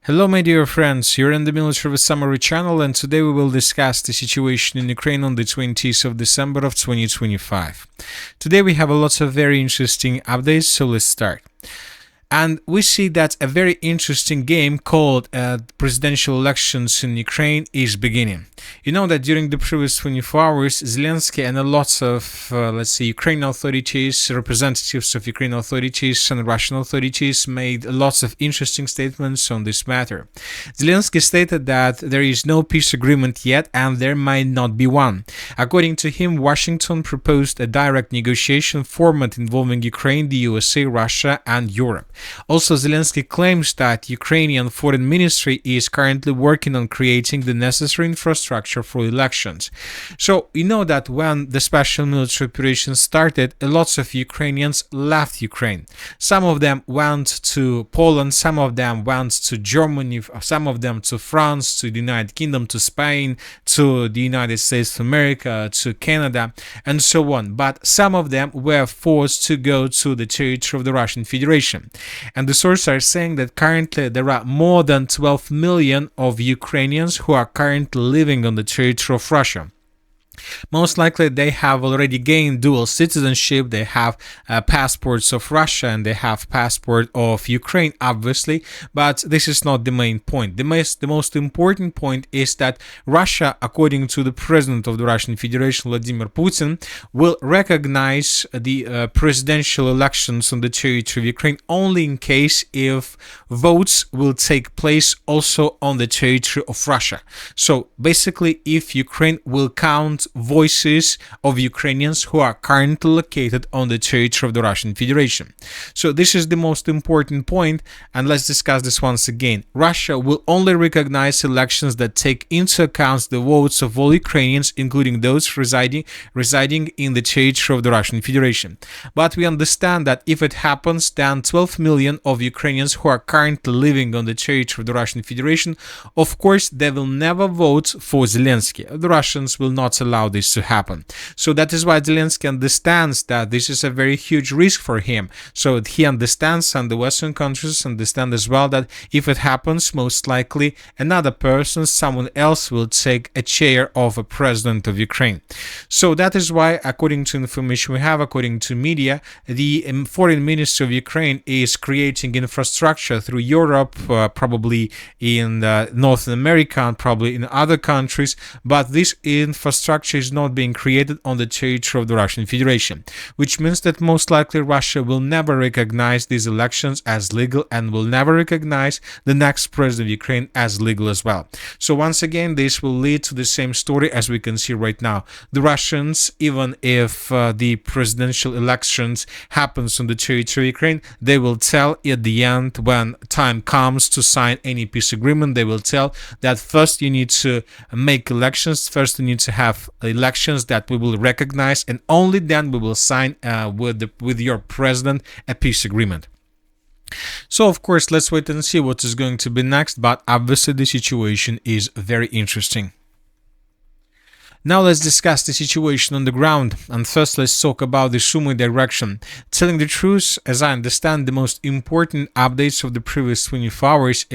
Hello, my dear friends. You're in the Military Summary channel, and today we will discuss the situation in Ukraine on the 20th of December of 2025. Today we have a lot of very interesting updates, so let's start. And we see that a very interesting game called presidential elections in Ukraine is beginning. You know that during the previous 24 hours, Zelensky and a lot of, Ukrainian authorities, representatives of Ukrainian authorities and Russian authorities made lots of interesting statements on this matter. Zelensky stated that there is no peace agreement yet and there might not be one. According to him, Washington proposed a direct negotiation format involving Ukraine, the USA, Russia, and Europe. Also, Zelensky claims that Ukrainian Foreign Ministry is currently working on creating the necessary infrastructure for elections. So, you know that when the special military operation started, lots of Ukrainians left Ukraine. Some of them went to Poland, some of them went to Germany, some of them to France, to the United Kingdom, to Spain, to the United States of America, to Canada, and so on. But some of them were forced to go to the territory of the Russian Federation. And the sources are saying that currently there are more than 12 million of Ukrainians who are currently living on the territory of Russia. Most likely they have already gained dual citizenship, they have passports of Russia and they have passport of Ukraine, obviously, but this is not the main point. The most important point is that Russia, according to the president of the Russian Federation, Vladimir Putin, will recognize the presidential elections on the territory of Ukraine only in case if votes will take place also on the territory of Russia. So basically, if Ukraine will count voices of Ukrainians who are currently located on the territory of the Russian Federation. So this is the most important point, and let's discuss this once again. Russia will only recognize elections that take into account the votes of all Ukrainians, including those residing in the territory of the Russian Federation. But we understand that if it happens, then 12 million of Ukrainians who are currently living on the territory of the Russian Federation, of course, they will never vote for Zelensky. The Russians will not allow this to happen. So that is why Zelensky understands that this is a very huge risk for him. So he understands, and the Western countries understand as well, that if it happens, most likely another person, someone else, will take a chair of a president of Ukraine. So that is why, according to information we have, according to media, the foreign ministry of Ukraine is creating infrastructure through Europe, probably in North America and probably in other countries, but this infrastructure is not being created on the territory of the Russian Federation, which means that most likely Russia will never recognize these elections as legal and will never recognize the next president of Ukraine as legal as well. So once again, this will lead to the same story as we can see right now. The Russians, even if the presidential elections happens on the territory of Ukraine, they will tell at the end, when time comes to sign any peace agreement, they will tell that first you need to make elections, first you need to have elections that we will recognize, and only then we will sign with your president a peace agreement. So of course, let's wait and see what is going to be next, but obviously the situation is very interesting. Now let's discuss the situation on the ground, and first let's talk about the Sumy direction. Telling the truth, as I understand, the most important updates of the previous 24 hours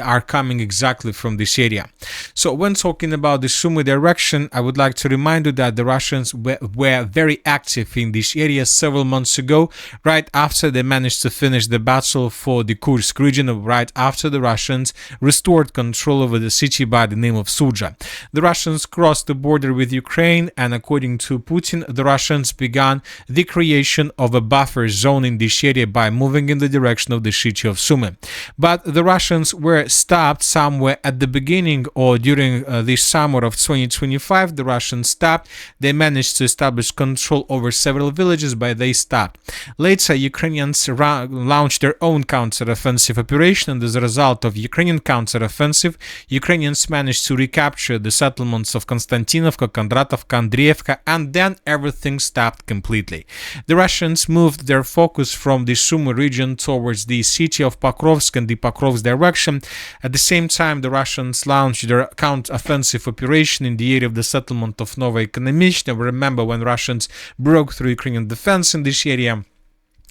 are coming exactly from this area. So when talking about the Sumy direction, I would like to remind you that the Russians were very active in this area several months ago, right after they managed to finish the battle for the Kursk region, right after the Russians restored control over the city by the name of Suja. The Russians crossed the border with Ukraine, and according to Putin, the Russians began the creation of a buffer zone in this area by moving in the direction of the city of Sumy. But the Russians were stopped somewhere at the beginning or during this summer of 2025. The Russians stopped. They managed to establish control over several villages, but they stopped. Later, Ukrainians launched their own counter-offensive operation, and as a result of Ukrainian counter-offensive, Ukrainians managed to recapture the settlements of Konstantinovka, Kondratovka, Andreevka, and then everything stopped completely. The Russians moved their focus from the Sumy region towards the city of Pokrovsk and the Pokrovsk direction. At the same time, the Russians launched their counter-offensive operation in the area of the settlement of Novoekonomichno. Remember when Russians broke through Ukrainian defense in this area?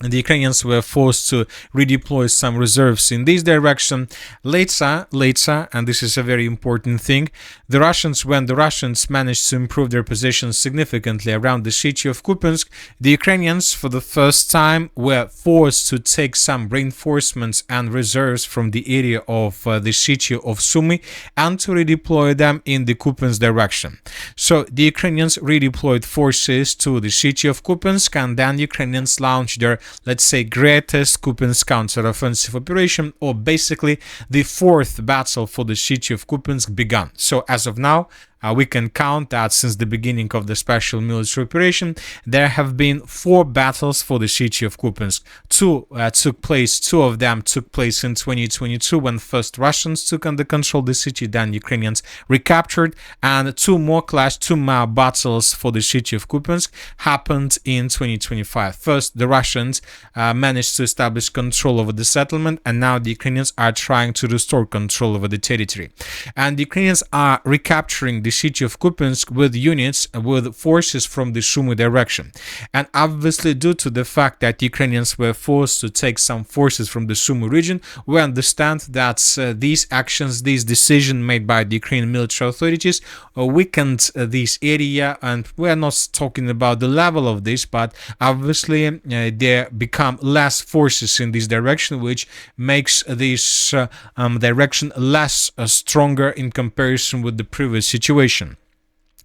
the Ukrainians were forced to redeploy some reserves in this direction. Later, and this is a very important thing, when the Russians managed to improve their positions significantly around the city of Kupiansk, the Ukrainians for the first time were forced to take some reinforcements and reserves from the area of the city of Sumy and to redeploy them in the Kupiansk direction. So the Ukrainians redeployed forces to the city of Kupiansk, and then Ukrainians launched their, let's say, greatest Kupiansk counter-offensive operation, or basically the fourth battle for the city of Kupiansk began. So as of now, we can count that since the beginning of the special military operation, there have been 4 battles for the city of Kupiansk. Two of them took place in 2022 when first Russians took under control the city, then Ukrainians recaptured, and 2 more battles for the city of Kupiansk happened in 2025. First, the Russians managed to establish control over the settlement, and now the Ukrainians are trying to restore control over the territory. And the Ukrainians are recapturing the city of Kupiansk with forces from the Sumy direction. And obviously, due to the fact that Ukrainians were forced to take some forces from the Sumy region, we understand that these decisions made by the Ukrainian military authorities weakened this area. And we are not talking about the level of this, but obviously there become less forces in this direction, which makes this direction less stronger in comparison with the previous situation.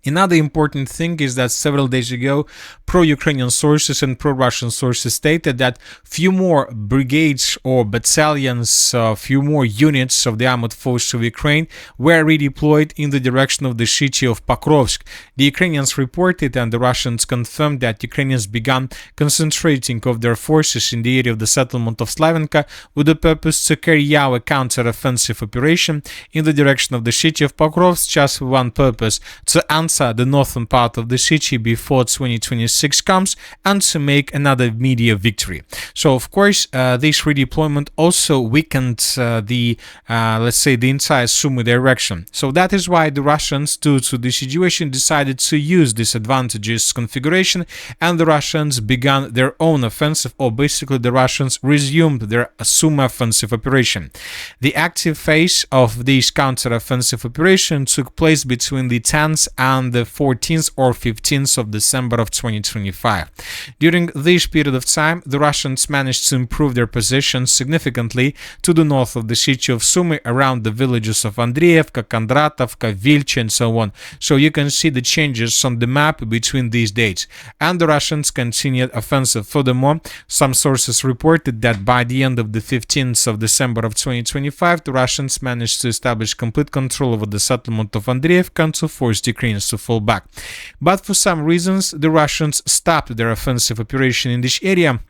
Another important thing is that several days ago, pro-Ukrainian sources and pro-Russian sources stated that few more brigades or battalions, few more units of the armored forces of Ukraine were redeployed in the direction of the city of Pokrovsk. The Ukrainians reported and the Russians confirmed that Ukrainians began concentrating of their forces in the area of the settlement of Slavenka with the purpose to carry out a counter-offensive operation in the direction of the city of Pokrovsk, just for one purpose: to answer the northern part of the city before 2026 comes and to make another media victory. So of course this redeployment also weakened let's say the entire Sumy direction. So that is why the Russians, due to the situation, decided to use this advantageous configuration, and the Russians began their own offensive, or basically the Russians resumed their Sumy offensive operation. The active phase of this counter-offensive operation took place between the 10th and the 14th or 15th of December of 2025. During this period of time, the Russians managed to improve their positions significantly to the north of the city of Sumy, around the villages of Andreevka, Kondratovka, Vilche, and so on. So you can see the changes on the map between these dates. And the Russians continued offensive. Furthermore, some sources reported that by the end of the 15th of December of 2025, the Russians managed to establish complete control over the settlement of Andreevka and to force the Ukrainians to fall back. But for some reasons, the Russians stopped their offensive operation in this area.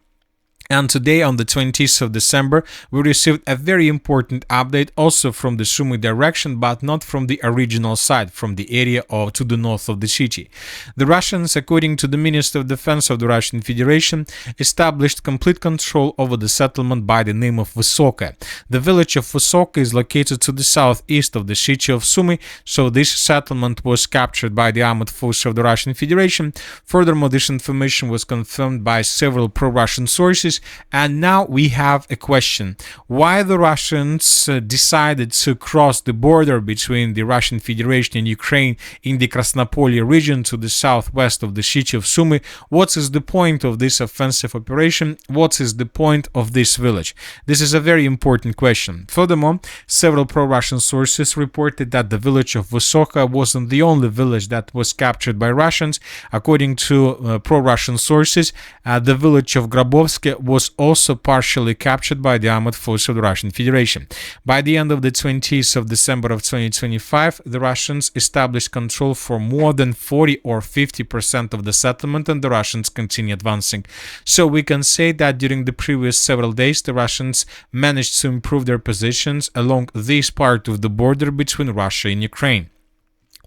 And today, on the 20th of December, we received a very important update also from the Sumy direction, but not from the original side, from the area to the north of the city. The Russians, according to the Minister of Defense of the Russian Federation, established complete control over the settlement by the name of Vysoka. The village of Vysoka is located to the southeast of the city of Sumy, so this settlement was captured by the armored forces of the Russian Federation. Furthermore, this information was confirmed by several pro-Russian sources. And now we have a question: why the Russians decided to cross the border between the Russian Federation and Ukraine in the Krasnopolye region to the southwest of the city of Sumy? What is the point of this offensive operation? What is the point of this village? This is a very important question. Furthermore, several pro-Russian sources reported that the village of Vysoka wasn't the only village that was captured by Russians. According to pro-Russian sources, the village of Grabovsk was also partially captured by the armored forces of the Russian Federation. By the end of the 20th of December of 2025, the Russians established control for more than 40 or 50% of the settlement, and the Russians continue advancing. So we can say that during the previous several days, the Russians managed to improve their positions along this part of the border between Russia and Ukraine.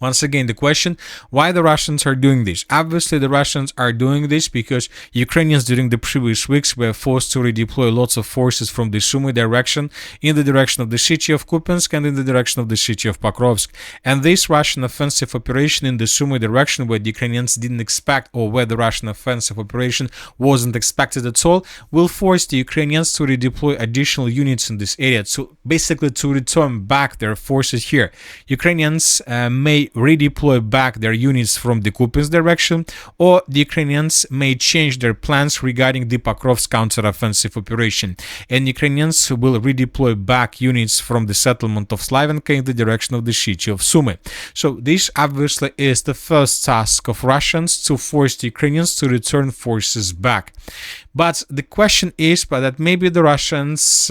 Once again, the question, why the Russians are doing this? Obviously, the Russians are doing this because Ukrainians during the previous weeks were forced to redeploy lots of forces from the Sumy direction in the direction of the city of Kupiansk and in the direction of the city of Pokrovsk. And this Russian offensive operation in the Sumy direction, where the Ukrainians didn't expect, or where the Russian offensive operation wasn't expected at all, will force the Ukrainians to redeploy additional units in this area, so basically to return back their forces here. Ukrainians may redeploy back their units from the Kupiansk direction, or the Ukrainians may change their plans regarding the Pokrovsk counteroffensive operation, and Ukrainians will redeploy back units from the settlement of Slavenka in the direction of the city of Sumy. So this obviously is the first task of Russians, to force the Ukrainians to return forces back. But the question is, that maybe Russia's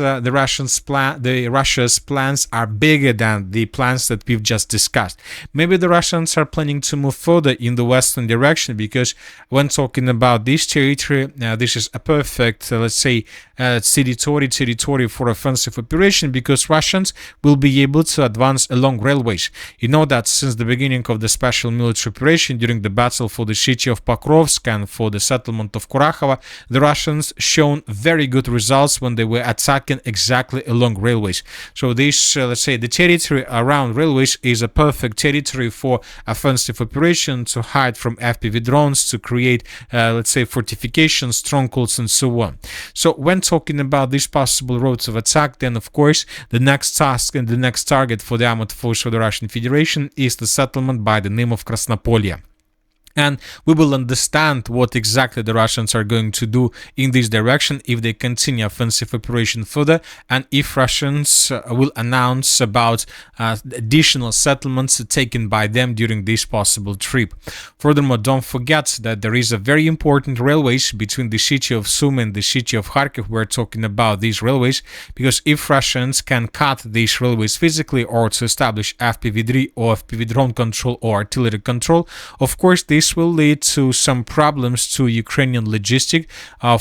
plans are bigger than the plans that we've just discussed. Maybe the Russians are planning to move further in the western direction, because when talking about this territory, this is a perfect, let's say, territory for offensive operation, because Russians will be able to advance along railways. You know that since the beginning of the special military operation during the battle for the city of Pokrovsk and for the settlement of Kurakhova, the Russians shown very good results when they were attacking exactly along railways. So this, let's say, the territory around railways is a perfect territory for offensive operation, to hide from FPV drones, to create, let's say, fortifications, strongholds, and so on. So when talking about these possible roads of attack, then of course the next task and the next target for the armored force of the Russian Federation is the settlement by the name of Krasnopolye. And we will understand what exactly the Russians are going to do in this direction if they continue offensive operation further, and if Russians will announce about additional settlements taken by them during this possible trip. Furthermore, don't forget that there is a very important railways between the city of Sumy and the city of Kharkiv. We're talking about these railways because if Russians can cut these railways physically, or to establish FPV-3 or FPV drone control or artillery control, of course this will lead to some problems to Ukrainian logistic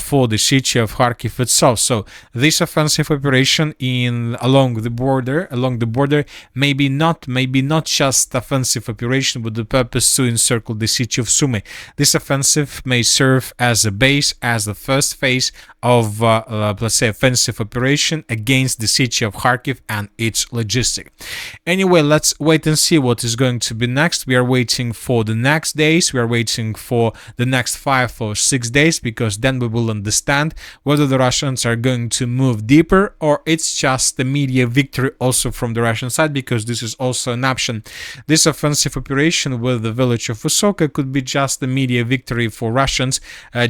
for the city of Kharkiv itself. So this offensive operation along the border maybe not just offensive operation with the purpose to encircle the city of Sumy. This offensive may serve as a base, as the first phase of let's say offensive operation against the city of Kharkiv and its logistic. Anyway, let's wait and see what is going to be next. We are waiting for the next days. We are waiting for the next 5 or 6 days, because then we will understand whether the Russians are going to move deeper, or it's just a media victory also from the Russian side, because this is also an option. This offensive operation with the village of Vysoka could be just a media victory for Russians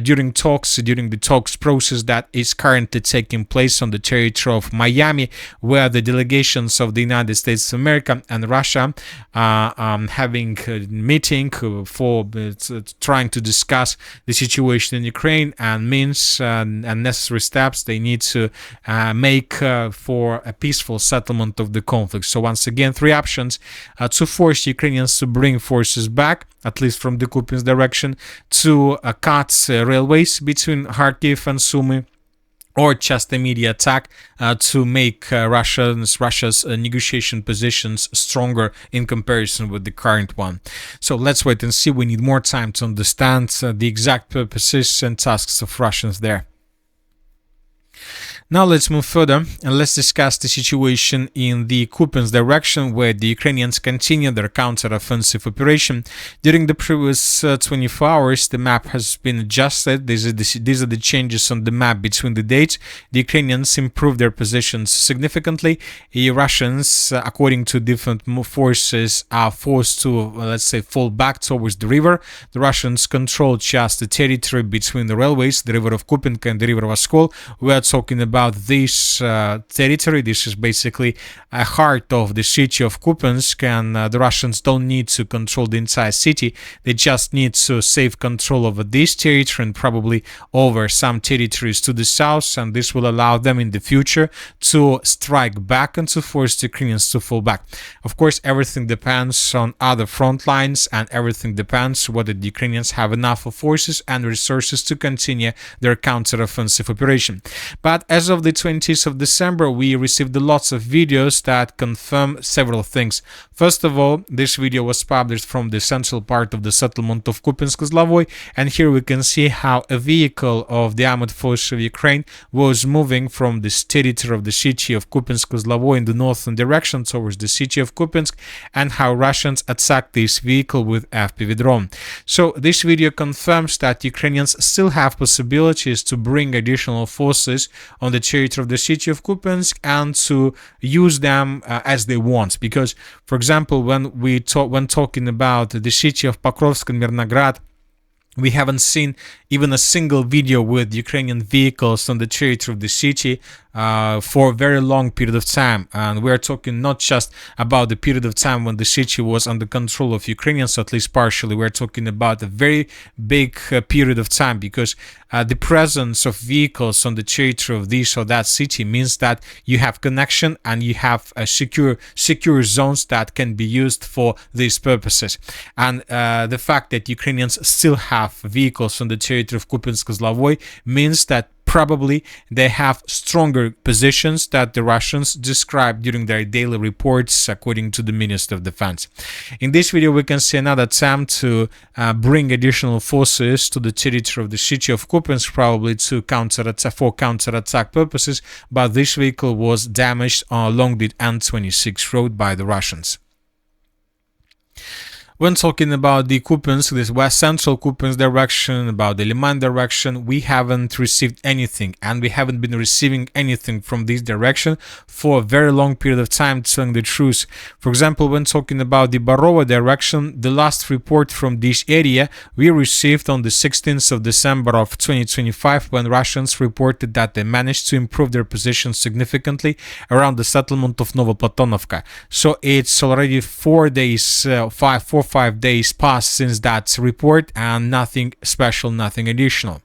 during the talks process that is currently taking place on the territory of Miami, where the delegations of the United States of America and Russia are having a meeting for trying to discuss the situation in Ukraine and means and necessary steps they need to make for a peaceful settlement of the conflict. So once again, 3 options: to force Ukrainians to bring forces back, at least from the Kupiansk direction, to cut railways between Kharkiv and Sumy, or just immediate attack to make Russia's negotiation positions stronger in comparison with the current one. So let's wait and see. We need more time to understand the exact purposes and tasks of Russians there. Now let's move further and let's discuss the situation in the Kupiansk direction, where the Ukrainians continue their counter-offensive operation. During the previous 24 hours, the map has been adjusted. These are the changes on the map between the dates. The Ukrainians improved their positions significantly. The Russians, according to different forces, are forced to, let's say, fall back towards the river. The Russians control just the territory between the railways, the river of Kupenka and the river of Oskol. We are talking about this territory. This is basically a heart of the city of Kupiansk, and the Russians don't need to control the entire city. They just need to save control over this territory and probably over some territories to the south, and this will allow them in the future to strike back and to force the Ukrainians to fall back. Of course, everything depends on other front lines, and everything depends whether the Ukrainians have enough of forces and resources to continue their counter-offensive operation. But as As of the 20th of December, we received lots of videos that confirm several things. First of all, this video was published from the central part of the settlement of Kupiansk-Kozlovoy, and here we can see how a vehicle of the armored forces of Ukraine was moving from the territory of the city of Kupiansk-Kozlovoy in the northern direction towards the city of Kupiansk, and how Russians attacked this vehicle with FPV drone. So this video confirms that Ukrainians still have possibilities to bring additional forces on the territory of the city of Kupiansk and to use them as they want. Because, for example, when talking about the city of Pokrovsk and Mirnograd, we haven't seen even a single video with Ukrainian vehicles on the territory of the city for a very long period of time. And we're talking not just about the period of time when the city was under control of Ukrainians, at least partially. We're talking about a very big period of time, because the presence of vehicles on the territory of this or that city means that you have connection and you have secure zones that can be used for these purposes. And the fact that Ukrainians still have vehicles on the territory of Kupiansk-Kozlovoy means that probably they have stronger positions that the Russians described during their daily reports, according to the Minister of Defense. In this video, we can see another attempt to bring additional forces to the territory of the city of Kupiansk, probably to counterattack purposes, but this vehicle was damaged along the N26 road by the Russians. When talking about the Kupiansk, this west central Kupiansk direction, about the Liman direction, we haven't received anything, and we haven't been receiving anything from this direction for a very long period of time, telling the truth. For example, when talking about the Barova direction, the last report from this area we received on the 16th of December of 2025, when Russians reported that they managed to improve their position significantly around the settlement of Novoplatonovka. So it's already 4 days, 5 days passed since that report, and nothing special, nothing additional.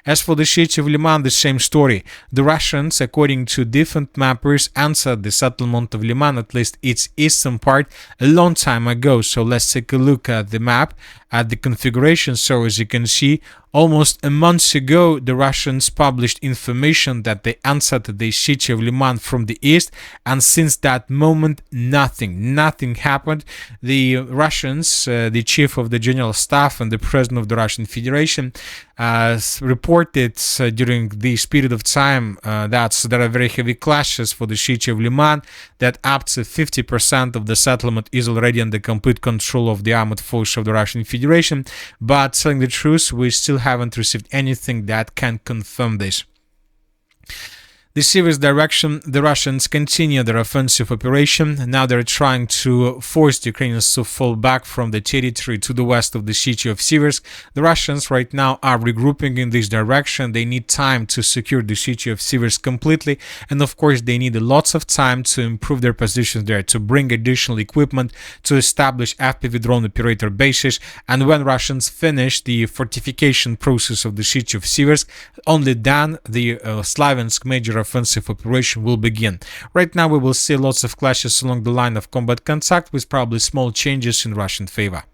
As for the city of Liman, the same story. The Russians, according to different mappers, answered the settlement of Liman, at least its eastern part, a long time ago. So let's take a look at the map, at the configuration. So as you can see, almost a month ago, the Russians published information that they answered the city of Liman from the east, and since that moment, nothing happened. The Russians, the chief of the general staff and the president of the Russian Federation, reported during this period of time that there are very heavy clashes for the city of Liman, that up to 50% of the settlement is already under complete control of the armored forces of the Russian Federation. But telling the truth, we still haven't received anything that can confirm this. The Sivers direction, the Russians continue their offensive operation. Now they're trying to force the Ukrainians to fall back from the territory to the west of the city of Sivers. The Russians right now are regrouping in this direction. They need time to secure the city of Sivers completely, and of course they need lots of time to improve their positions there, to bring additional equipment, to establish FPV drone operator bases, and when Russians finish the fortification process of the city of Sivers, only then the Slaviansk major offensive operation will begin. Right now we will see lots of clashes along the line of combat contact, with probably small changes in Russian favor.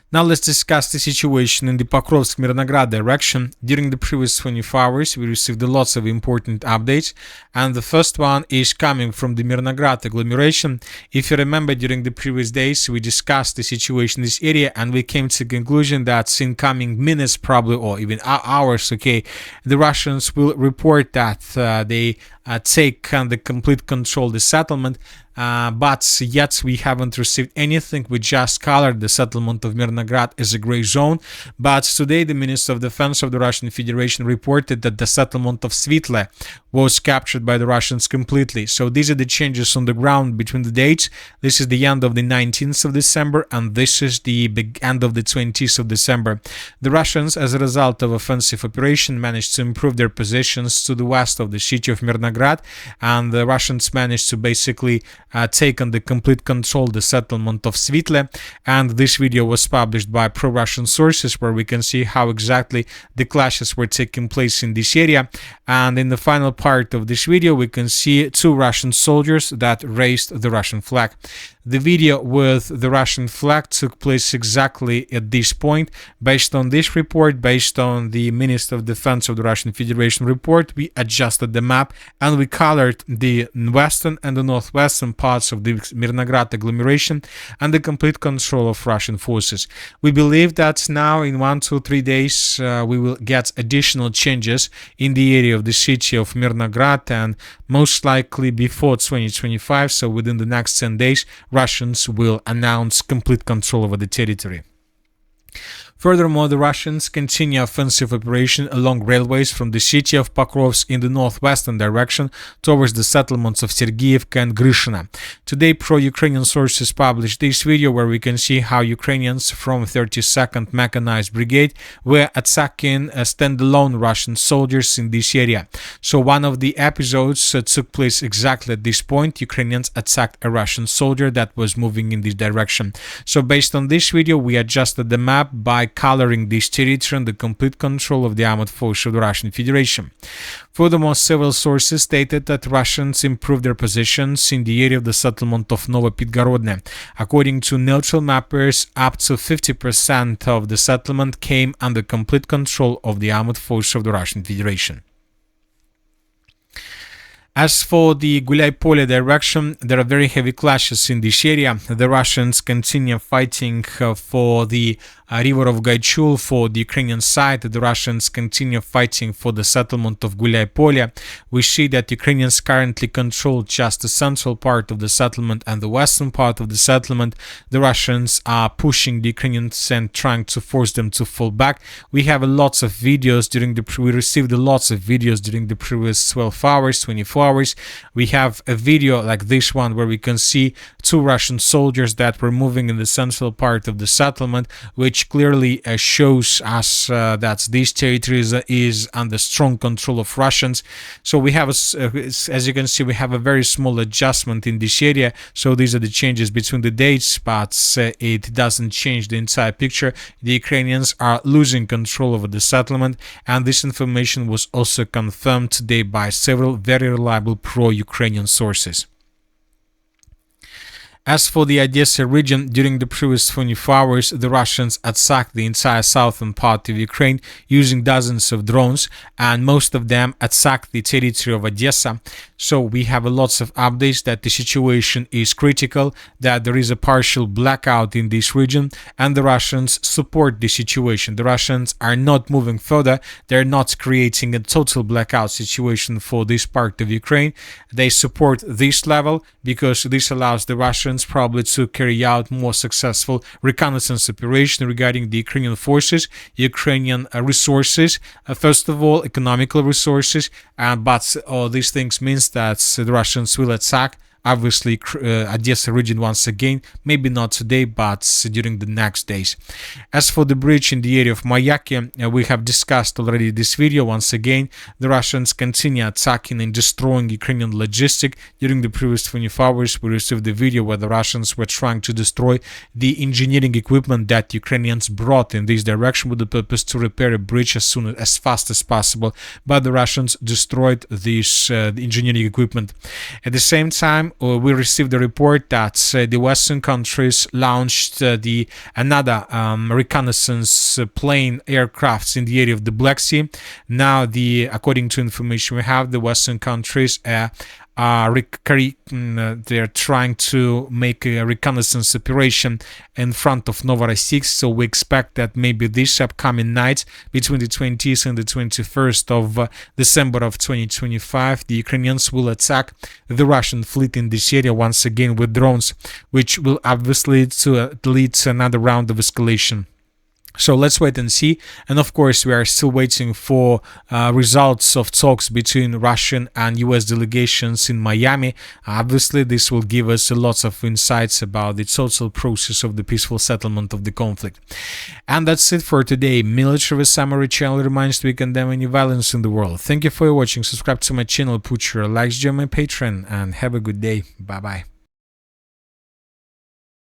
Now let's discuss the situation in the Pokrovsk-Mirnograd direction. During the previous 24 hours, we received lots of important updates, and the first one is coming from the Mirnograd agglomeration. If you remember, during the previous days, we discussed the situation in this area, and we came to the conclusion that in coming minutes, probably, or even hours, the Russians will report that they take under complete control the settlement. But yet we haven't received anything. We just colored the settlement of Mirnograd as a gray zone. But today the Minister of Defense of the Russian Federation reported that the settlement of Svitle was captured by the Russians completely. So these are the changes on the ground between the dates. This is the end of the 19th of December, and this is the end of the 20th of December. The Russians, as a result of offensive operation, managed to improve their positions to the west of the city of Mirnograd, and the Russians managed to basically take under complete control the settlement of Svitle. And this video was published by pro-Russian sources, where we can see how exactly the clashes were taking place in this area. And in the final part of this video, we can see two Russian soldiers that raised the Russian flag. The video with the Russian flag took place exactly at this point. Based on this report, based on the Minister of Defense of the Russian Federation report, we adjusted the map and we colored the western and the northwestern parts of the Mirnograd agglomeration and the complete control of Russian forces. We believe that now in 1 to 3 days we will get additional changes in the area of the city of Mirnograd, and most likely before 2025, so within the next 10 days, Russians will announce complete control over the territory. Furthermore, the Russians continue offensive operation along railways from the city of Pokrovsk in the northwestern direction towards the settlements of Sergeyevka and Grishina. Today, pro-Ukrainian sources published this video where we can see how Ukrainians from 32nd Mechanized Brigade were attacking standalone Russian soldiers in this area. So one of the episodes took place exactly at this point. Ukrainians attacked a Russian soldier that was moving in this direction. So based on this video, we adjusted the map by coloring this territory and the complete control of the armed force of the Russian Federation. Furthermore, several sources stated that Russians improved their positions in the area of the settlement of Novopitgorodne. According to neutral mappers, up to 50% of the settlement came under complete control of the armed force of the Russian Federation. As for the Gulay-Polye direction, there are very heavy clashes in this area. The Russians continue fighting for the river of Gaichul for the Ukrainian side. The Russians continue fighting for the settlement of Gulay-Polye. We see that Ukrainians currently control just the central part of the settlement and the western part of the settlement. The Russians are pushing the Ukrainians and trying to force them to fall back. We have lots of videos we received lots of videos during the previous 12 hours, 24 hours. We have a video like this one where we can see two Russian soldiers that were moving in the central part of the settlement, which clearly shows us that this territory is under strong control of Russians. So we have, as you can see, we have a very small adjustment in this area. So these are the changes between the dates, but it doesn't change the entire picture. The Ukrainians are losing control over the settlement, and this information was also confirmed today by several very reliable pro-Ukrainian sources. As for the Odessa region, during the previous 24 hours, the Russians attacked the entire southern part of Ukraine using dozens of drones, and most of them attacked the territory of Odessa. So we have lots of updates that the situation is critical, that there is a partial blackout in this region, and the Russians support the situation. The Russians are not moving further. They're not creating a total blackout situation for this part of Ukraine. They support this level because this allows the Russians probably to carry out more successful reconnaissance operation regarding the Ukrainian forces, Ukrainian resources, first of all economical resources, but all these things means that the Russians will attack obviously Odessa region once again, maybe not today, but during the next days. As for the bridge in the area of Mayaki, we have discussed already this video. Once again, the Russians continue attacking and destroying Ukrainian logistic. During the previous 24 hours, we received the video where the Russians were trying to destroy the engineering equipment that Ukrainians brought in this direction with the purpose to repair a bridge as fast as possible, but the Russians destroyed this engineering equipment. At the same time, we received a report that the Western countries launched another reconnaissance plane aircrafts in the area of the Black Sea. Now, according to information we have, the Western countries they're trying to make a reconnaissance operation in front of Novorossiysk, so we expect that maybe this upcoming night between the 20th and the 21st of December of 2025, the Ukrainians will attack the Russian fleet in this area once again with drones, which will obviously lead to another round of escalation. So let's wait and see. And of course, we are still waiting for results of talks between Russian and US delegations in Miami. Obviously, this will give us lots of insights about the total process of the peaceful settlement of the conflict. And that's it for today. Military Summary channel reminds we condemn any violence in the world. Thank you for watching. Subscribe to my channel, put your likes, join my Patreon, and have a good day. Bye-bye.